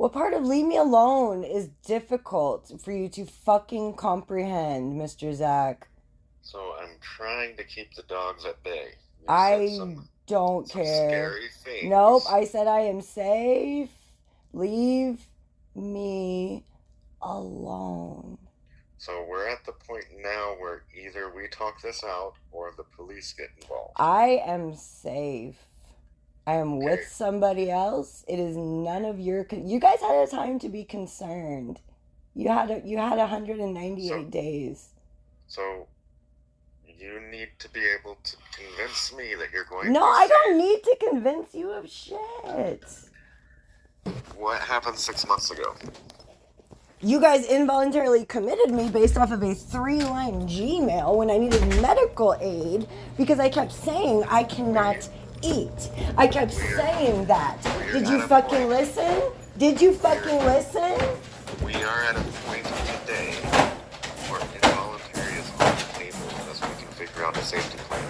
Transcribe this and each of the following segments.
What part of leave me alone is difficult for you to fucking comprehend, Mr. Zak? So I'm trying to keep the dogs at bay. You said I don't some care. scary Nope, things. I said I am safe. Leave me alone. So we're at the point now where either we talk this out or the police get involved. I am safe. I am Okay. with somebody else. It is none of your. You guys had a time to be concerned. You had 198 days. So you need to be able to convince me that you're going No, to be I don't safe. need to convince you of shit. What happened 6 months ago? You guys involuntarily committed me based off of a 3-line Gmail when I needed medical aid because I kept saying I cannot eat. I kept saying that. Did you fucking listen? Did you fucking listen? We are at a point today where involuntary is on the table unless we can figure out a safety plan.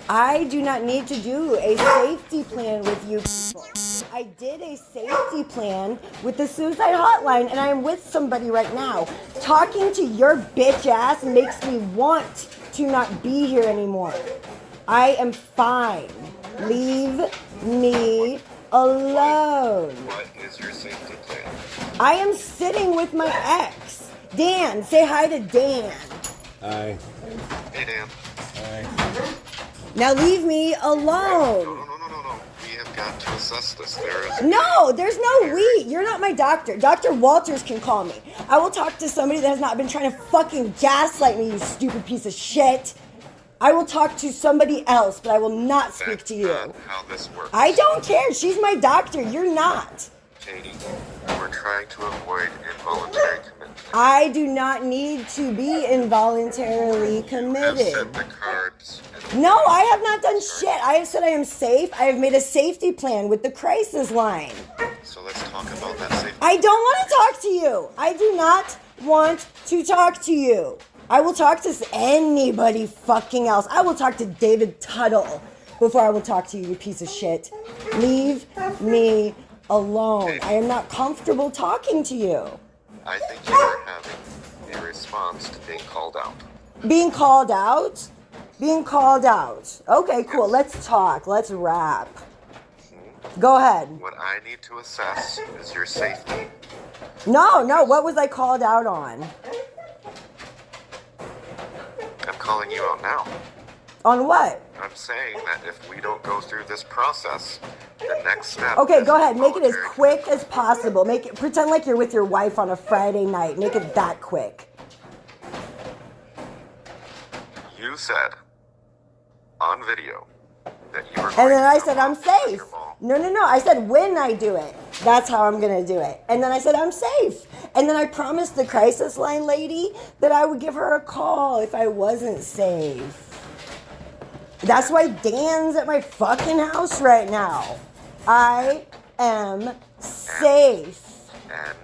I do not need to do a safety plan with you people. I did a safety plan with the suicide hotline and I am with somebody right now. Talking to your bitch ass makes me want to not be here anymore. I am fine. Leave me alone. What is your safety plan? I am sitting with my ex. Dan, say hi to Dan. Hi. Hey, Dan. Hi. Now leave me alone. No. We have got to assess this. No, there's no we. You're not my doctor. Dr. Walters can call me. I will talk to somebody that has not been trying to fucking gaslight me, you stupid piece of shit. I will talk to somebody else, but I will not speak to you. That's not how this works. I don't care. She's my doctor. You're not. Katie, we're trying to avoid involuntary commitment. I do not need to be involuntarily You have committed. set the cards. No, I have not done shit. I have said I am safe. I have made a safety plan with the crisis line. So let's talk about that safety. I don't want to talk to you. I do not want to talk to you. I will talk to anybody fucking else. I will talk to David Tuttle before I will talk to you, you piece of shit. Leave me alone. I am not comfortable talking to you. I think you are having a response to being called out. Being called out? Being called out. Okay, cool. Let's talk. Let's rap. Go ahead. What I need to assess is your safety. No. What was I called out on? I'm calling you out now. On what? I'm saying that if we don't go through this process, the next step. Okay, is go ahead. Make it as involuntary quick as possible. Pretend like you're with your wife on a Friday night. Make it that quick. You said on video that you were going And then to I come said, I'm off at safe. your mall. No. I said, when I do it, that's how I'm going to do it. And then I said, I'm safe. And then I promised the crisis line lady that I would give her a call if I wasn't safe. That's why Dan's at my fucking house right now. I am safe. And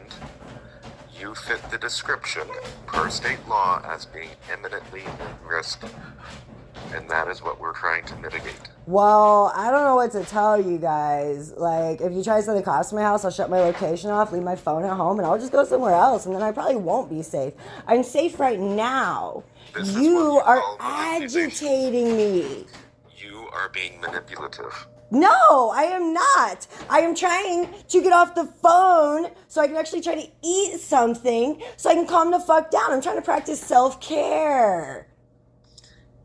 you fit the description per state law as being imminently at risk. And that is what we're trying to mitigate. Well, I don't know what to tell you guys. Like, if you try to send the cops to my house, I'll shut my location off, leave my phone at home, and I'll just go somewhere else, and then I probably won't be safe. I'm safe right now. This is what You you are call manipulation. agitating me. You are being manipulative. No, I am not. I am trying to get off the phone so I can actually try to eat something so I can calm the fuck down. I'm trying to practice self-care.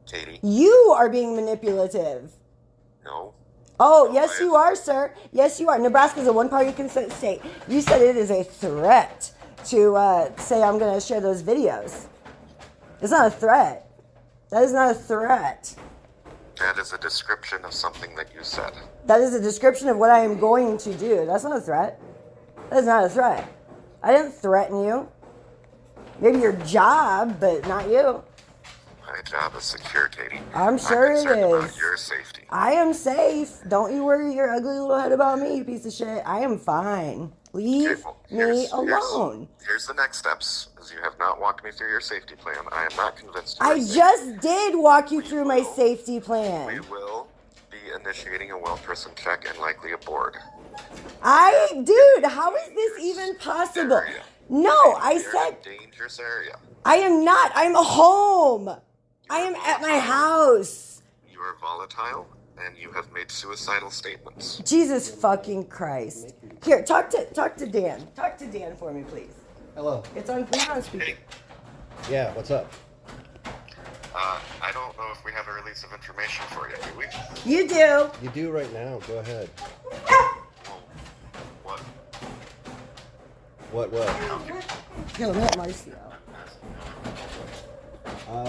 Katie? You are being manipulative. No. Oh, yes, you are, sir. Yes, you are. Nebraska is a one-party consent state. You said it is a threat to say I'm going to share those videos. It's not a threat. That is not a threat. That is a description of something that you said. That is a description of what I am going to do. That's not a threat. That is not a threat. I didn't threaten you. Maybe your job, but not you. My job is secure, Katie. I'm sure I'm it concerned is. about your safety. I am safe. Don't you worry your ugly little head about me, you piece of shit. I am fine. Leave me alone. Here's the next steps, as you have not walked me through your safety plan. I am not convinced you I are safe. just did walk you through my safety We plan. will be initiating a well person check and likely a board. Dude, how is this even possible? Area. No, I You're said in a dangerous area. I am not. I'm home. I am at my house. You are volatile, and you have made suicidal statements. Jesus fucking Christ. Here, talk to Dan. Talk to Dan for me, please. Hello. It's on. We're on speaker. Hey, Yeah, what's up? I don't know if we have a release of information for you, do we? You do. You do right now. Go ahead. Well, what? What? Here, let me let Marcy out.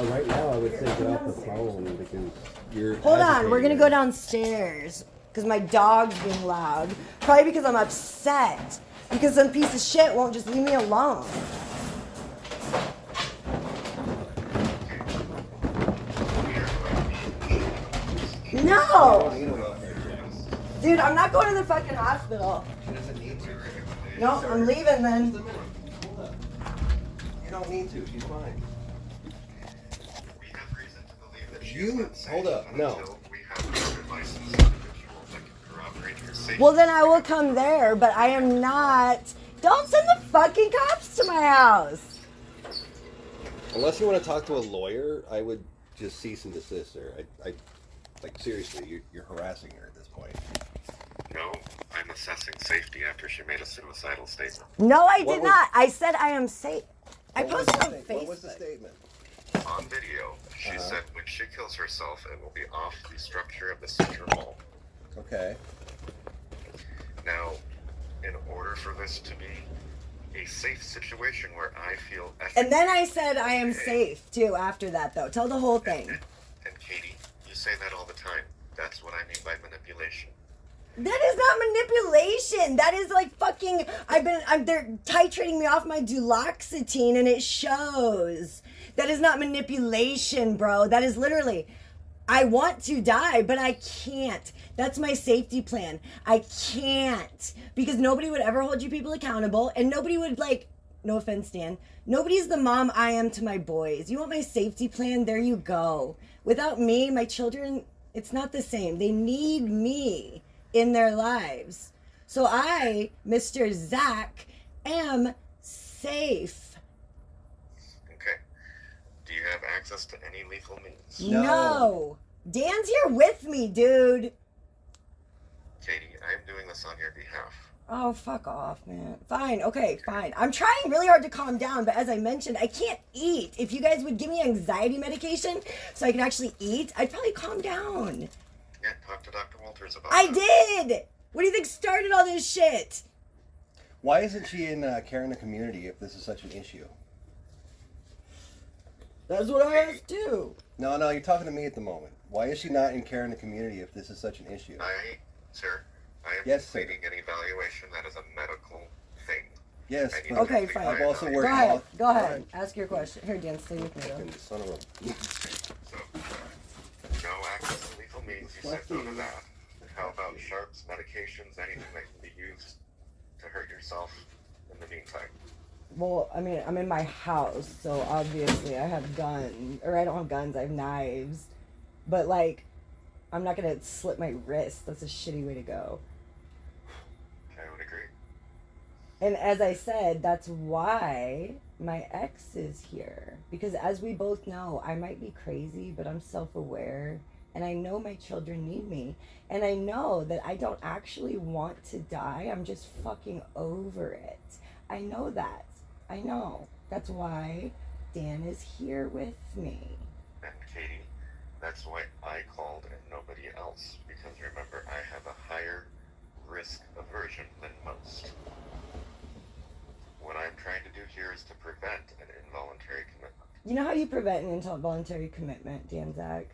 Right now, I would say get off the phone because you're. Hold on, we're gonna go agitated. downstairs because my dog's being loud. Probably because I'm upset because some piece of shit won't just leave me alone. No, dude, I'm not going to the fucking hospital. She doesn't need to. No, I'm leaving then. You don't need to. She's fine. We have reason to believe that she You- is not safe hold up, no. until we have another licensed individual that can corroborate her safety. Well, then I will come there, but I am not. Don't send the fucking cops to my house. Unless you want to talk to a lawyer, I would just cease and desist her. I like seriously, you're harassing her at this point. No, I'm assessing safety after she made a suicidal statement. No, I What did was- not. I said I am safe. I What was posted the on sta- What was the Facebook. statement? On video, she Uh-huh. said when she kills herself, it will be off the structure of the center wall. Okay. Now, in order for this to be a safe situation where I feel And then I said I am safe too after that, though. Tell the whole thing. And Katie, you say that all the time. That's what I mean by manipulation. That is not manipulation. That is like fucking. They're titrating me off my duloxetine and it shows. That is not manipulation, bro. That is literally, I want to die, but I can't. That's my safety plan. I can't. Because nobody would ever hold you people accountable and nobody would like, no offense, Dan. Nobody's the mom I am to my boys. You want my safety plan? There you go. Without me, my children, it's not the same. They need me in their lives. So I, Mr. Zak, am safe. Okay. Do you have access to any lethal means? No. Dan's here with me, dude. Katie, I'm doing this on your behalf. Oh, fuck off, man. Fine, okay, fine. I'm trying really hard to calm down, but as I mentioned, I can't eat. If you guys would give me anxiety medication so I can actually eat, I'd probably calm down. Yeah, talk to Dr. Walters about I that. did! What do you think started all this shit? Why isn't she in care in the community if this is such an issue? That's what I asked too. No, you're talking to me at the moment. Why is she not in care in the community if this is such an issue? Sir, I am Yes, sir. completing an evaluation that is a medical thing. Yes, I need but to Okay, complete fine. my I've also Go worked ahead, off- go ahead. Ask your question. Here, Dan, stay with me though. Fucking son of a... So, no access to lethal means, you said no to that. How about sharps, medications, anything that can be used to hurt yourself in the meantime? Well, I mean, I'm in my house, so obviously I have guns. Or I don't have guns, I have knives. But, like, I'm not gonna slit my wrist. That's a shitty way to go. I would agree. And as I said, that's why my ex is here. Because as we both know, I might be crazy, but I'm self-aware. And I know my children need me. And I know that I don't actually want to die. I'm just fucking over it. I know that. I know. That's why Dan is here with me. And Katie, that's why I called and nobody else. Because remember, I have a higher risk aversion than most. What I'm trying to do here is to prevent an involuntary commitment. You know how you prevent an involuntary commitment, Dan Zak?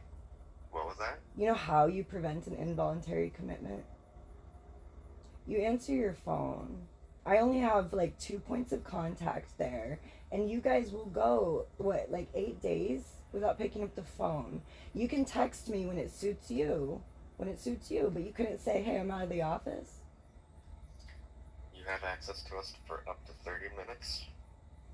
What was that? You know how you prevent an involuntary commitment? You answer your phone. I only have like 2 points of contact there, and you guys will go, what, like 8 days without picking up the phone. You can text me when it suits you, but you couldn't say, hey, I'm out of the office. You have access to us for up to 30 minutes.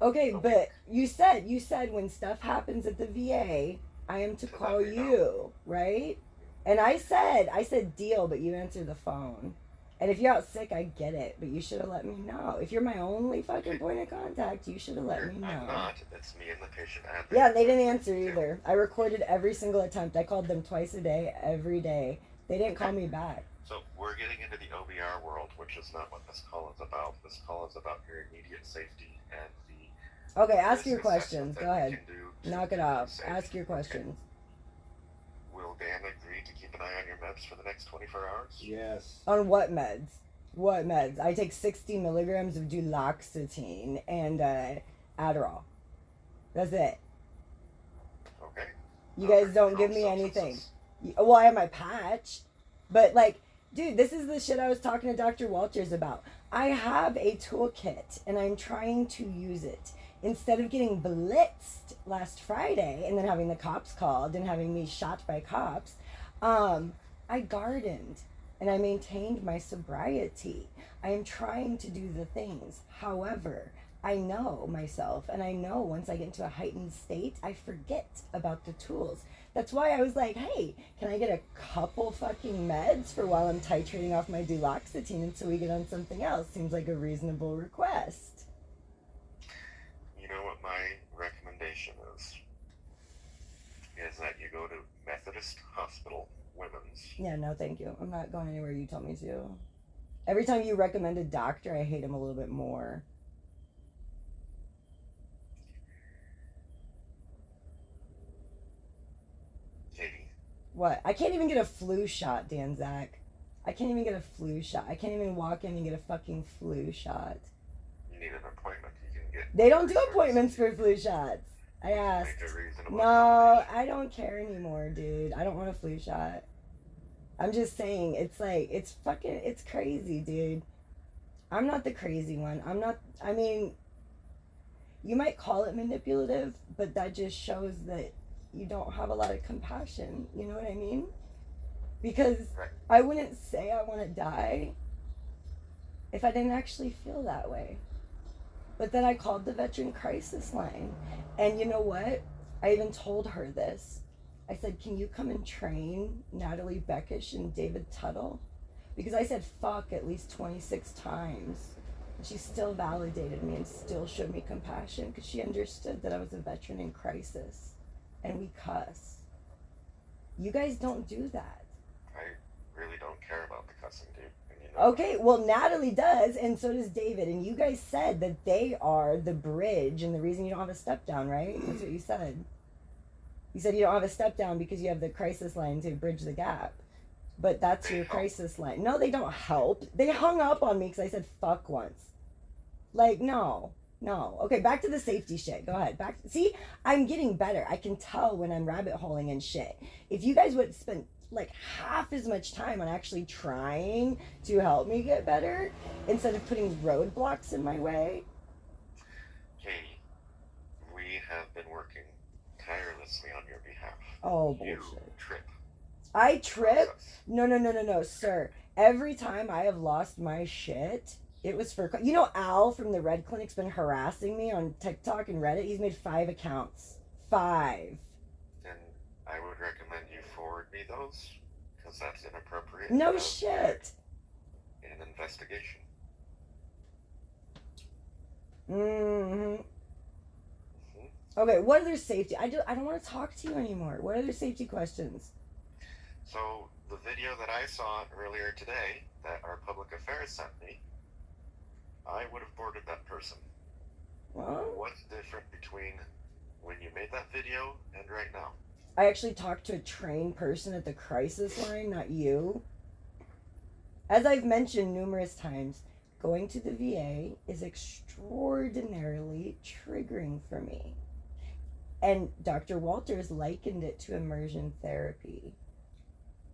Okay, Okay. but you said when stuff happens at the VA, I am to To call let me know. you, right? And I said deal, but you answered the phone. And if you're out sick, I get it, but you should have let me know. If you're my only fucking point of contact, you should have let me know. I'm not. It's me and the patient advocate. Yeah, they didn't answer either. I recorded every single attempt. I called them twice a day, every day. They didn't call me back. So we're getting into the OBR world, which is not what this call is about. This call is about your immediate safety and the... Okay, ask your questions. Go ahead. Knock it off. Ask your questions. Will Dan agree to keep an eye on your meds for the next 24 hours? Yes. On what meds? What meds? I take 60 milligrams of duloxetine and Adderall. That's it. Okay. You guys don't give me anything. Well, I have my patch. But, like, dude, this is the shit I was talking to Dr. Walters about. I have a toolkit, and I'm trying to use it. Instead of getting blitzed last Friday and then having the cops called and having me shot by cops, I gardened and I maintained my sobriety. I am trying to do the things. However, I know myself, and I know once I get into a heightened state, I forget about the tools. That's why I was like, hey, can I get a couple fucking meds for while I'm titrating off my duloxetine until we get on something else? Seems like a reasonable request. You know what my recommendation is that you go to Methodist Hospital Women's. Yeah, no, thank you. I'm not going anywhere you told me to. Every time you recommend a doctor, I hate him a little bit more. Katie. What? I can't even get a flu shot, Dan Zak. I can't even get a flu shot. I can't even walk in and get a fucking flu shot. You need an appointment. You can get... They don't do appointments for flu shots. I asked. No, I don't care anymore, dude. I don't want a flu shot. I'm just saying, it's like, it's crazy, dude. I'm not the crazy one. I mean, you might call it manipulative, but that just shows that you don't have a lot of compassion. You know what I mean? Because I wouldn't say I want to die if I didn't actually feel that way. But then I called the Veteran Crisis Line. And you know what? I even told her this. I said, can you come and train Natalie Beckish and David Tuttle? Because I said fuck at least 26 times. And she still validated me and still showed me compassion because she understood that I was a veteran in crisis. And we cuss. You guys don't do that. I really don't care about the cussing, dude. And you know Okay, well, Natalie does, and so does David. And you guys said that they are the bridge and the reason you don't have a step down, right? That's what you said. You said you don't have a step down because you have the crisis line to bridge the gap. But that's your crisis line. No, they don't help. They hung up on me because I said fuck once. Like, no. Okay, back to the safety shit. Go ahead. See, I'm getting better. I can tell when I'm rabbit holing and shit. If you guys would spend like half as much time on actually trying to help me get better instead of putting roadblocks in my way. Katie, we have been working tirelessly on your behalf. Oh, You bullshit. trip. I trip? Process. No, sir. Every time I have lost my shit, it was for... You know Al from the Red Clinic's been harassing me on TikTok and Reddit? He's made 5 accounts. 5. Then I would recommend you forward me those, because that's inappropriate. No shit. An investigation. Mm-hmm. Okay, what other safety? I don't want to talk to you anymore. What other safety questions? So, the video that I saw earlier today that our public affairs sent me, I would have boarded that person. Well, What's different between when you made that video and right now? I actually talked to a trained person at the crisis line, not you. As I've mentioned numerous times, going to the VA is extraordinarily triggering for me. And Dr. Walters likened it to immersion therapy.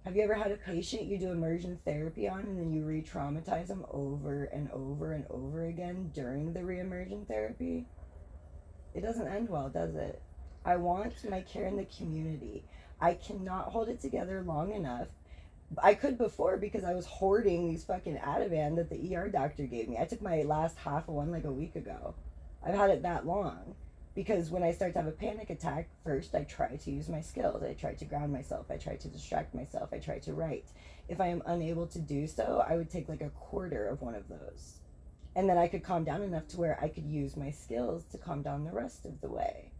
Have you ever had a patient you do immersion therapy on and then you re-traumatize them over and over and over again during the re-immersion therapy? It doesn't end well, does it? I want my care in the community. I cannot hold it together long enough. I could before because I was hoarding these fucking Ativan that the ER doctor gave me. I took my last half of one like a week ago. I've had it that long. Because when I start to have a panic attack, first I try to use my skills. I try to ground myself. I try to distract myself. I try to write. If I am unable to do so, I would take like a quarter of one of those. And then I could calm down enough to where I could use my skills to calm down the rest of the way.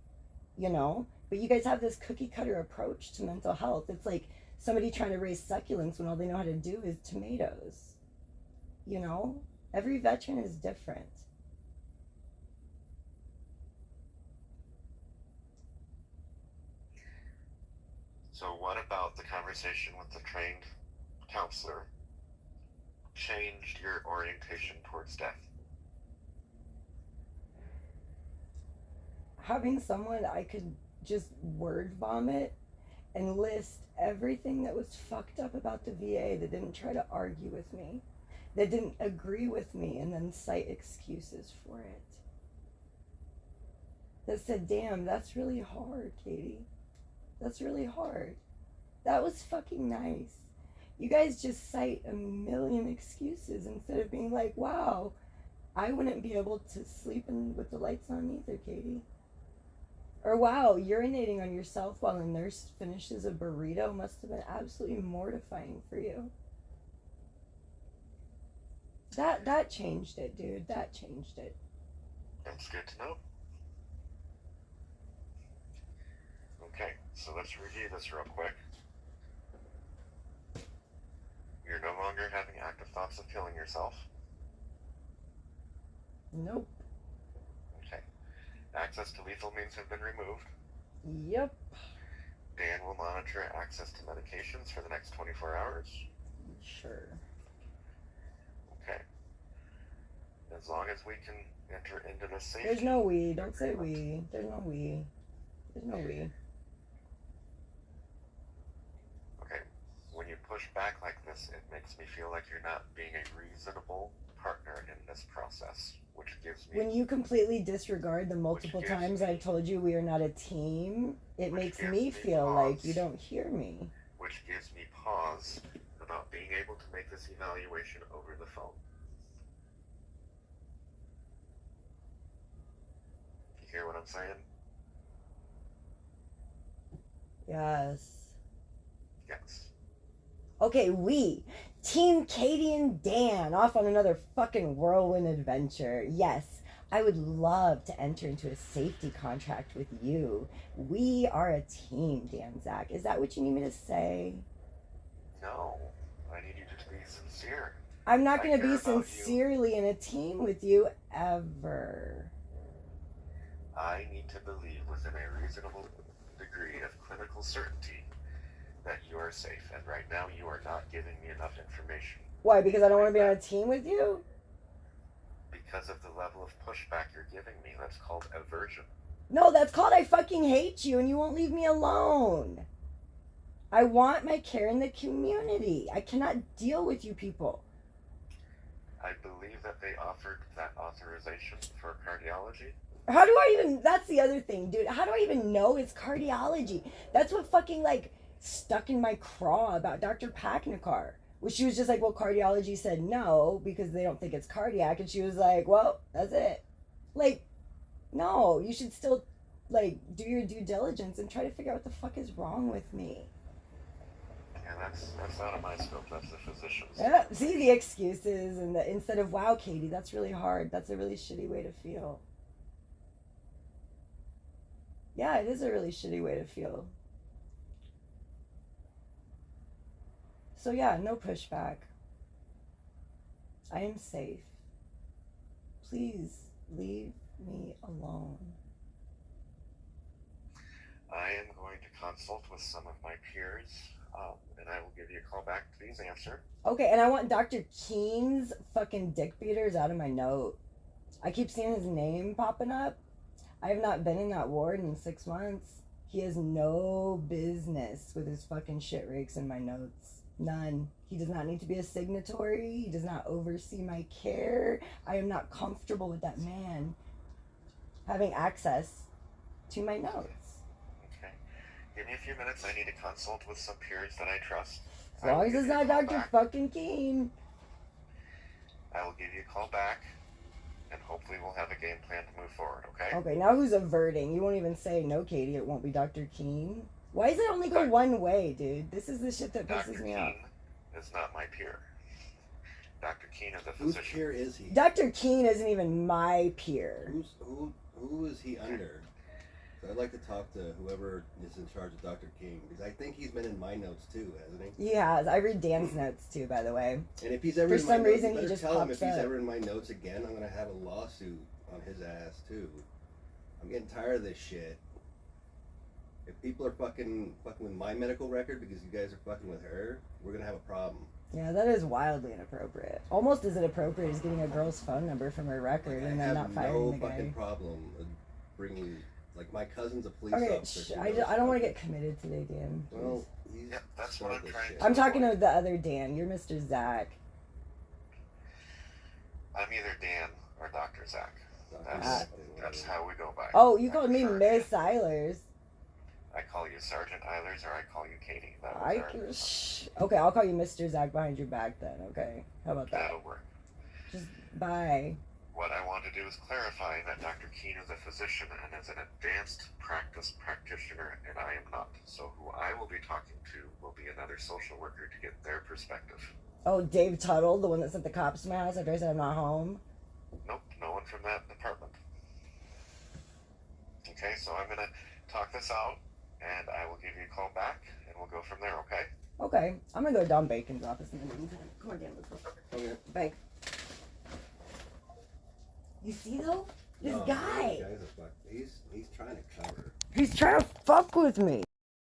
You know? But you guys have this cookie cutter approach to mental health. It's like somebody trying to raise succulents when all they know how to do is tomatoes. You know? Every veteran is different. So what about the conversation with the trained counselor changed your orientation towards death? Having someone I could just word vomit and list everything that was fucked up about the VA, that didn't try to argue with me, that didn't agree with me and then cite excuses for it. That said, damn, that's really hard, Katie. That's really hard. That was fucking nice. You guys just cite a million excuses instead of being like, wow, I wouldn't be able to sleep with the lights on either, Katie. Or wow, urinating on yourself while a nurse finishes a burrito must have been absolutely mortifying for you. That changed it, dude. That changed it. That's good to know. Okay, so let's review this real quick. You're no longer having active thoughts of killing yourself. Nope. Okay. Access to lethal means have been removed. Yep. Dan will monitor access to medications for the next 24 hours. Sure. Okay. As long as we can enter into this safety. There's no we. Don't say we. There's no we. There's no we. Okay. When you push back like this, it makes me feel like you're not being a reasonable partner in this process, which gives me... When you completely disregard the multiple times I've told you we are not a team, it makes me feel like you don't hear me. Which gives me pause about being able to make this evaluation over the phone. You hear what I'm saying? Yes. Yes. Okay, we, Team Katie and Dan, off on another fucking whirlwind adventure. Yes, I would love to enter into a safety contract with you. We are a team, Dan Zak. Is that what you need me to say? No, I need you to be sincere. I'm not going to be care about sincerely in a team with you ever. I need to believe within a reasonable degree of clinical certainty that you are safe, and right now you are not giving me enough information. Why? Because I don't want to be on a team with you? Because of the level of pushback you're giving me. That's called aversion. No, that's called I fucking hate you and you won't leave me alone. I want my care in the community. I cannot deal with you people. I believe that they offered that authorization for cardiology. How do I even, that's the other thing, dude. How do I even know it's cardiology? That's what fucking like stuck in my craw about Dr. Paknikar. Well, she was just like, well, cardiology said no because they don't think it's cardiac. And she was like, well, that's it. Like, no, you should still like do your due diligence and try to figure out what the fuck is wrong with me. And that's out of my scope. That's the physician's. Yeah, see the excuses and the instead of wow, Katie, that's really hard. That's a really shitty way to feel. Yeah, it is a really shitty way to feel. So yeah, no pushback. I am safe. Please leave me alone. I am going to consult with some of my peers, and I will give you a call back to please answer. Okay, and I want Dr. Keen's fucking dick beaters out of my note. I keep seeing his name popping up. I have not been in that ward in 6 months. He has no business with his fucking shit rakes in my notes. None. He does not need to be a signatory. He does not oversee my care. I am not comfortable with that man having access to my notes. Okay. Give me a few minutes. I need to consult with some peers that I trust. As long as it's not Dr. fucking Keen. I will give you a call back. and hopefully we'll have a game plan to move forward, okay? Okay, now who's averting? You won't even say, no, Katie, it won't be Dr. Keene. Why does it only go one way, dude? This is the shit that pisses Dr. me off. Keene is not my peer. Dr. Keene is a Whose physician. peer is he? Dr. Keene isn't even my peer. Who is he under? So I'd like to talk to whoever is in charge of Dr. King, because I think he's been in my notes too, hasn't he? He has. I read Dan's notes too, by the way. And if he's ever For in my some notes, reason, you he better just tell him if pops he's up. ever in my notes again, I'm gonna have a lawsuit on his ass too. I'm getting tired of this shit. If people are fucking with my medical record because you guys are fucking with her, we're gonna have a problem. Yeah, that is wildly inappropriate. Almost as inappropriate as getting a girl's phone number from her record and then not firing the guy. I have no fucking problem with bringing, like, my cousin's a police Okay, officer. I don't want to get committed today, Dan. Well, he's Yeah, that's what I'm started this trying shit. to- I'm talking to the other Dan. You're Mr. Zak. I'm either Dan or Dr. Zak. Ah. That's how we go by. Oh, you called Dr. me Shark. Miss Eilers. I call you Sergeant Eilers or I call you Katie. Okay, I'll call you Mr. Zak behind your back then, okay? How about that? That'll work. Just bye. What I want to do is clarify that Dr. Keene is a physician and is an advanced practice practitioner, and I am not. So who I will be talking to will be another social worker to get their perspective. Oh, Dave Tuttle, the one that sent the cops to my house after I said I'm not home? Nope, no one from that department. Okay, so I'm going to talk this out, and I will give you a call back, and we'll go from there, okay? Okay, I'm gonna go to Don Bacon's office in the meantime. Come on, Dan, let's go. Okay. Bye. You see though? This No, guy. This guy's a fuck. He's trying to cover. He's trying to fuck with me.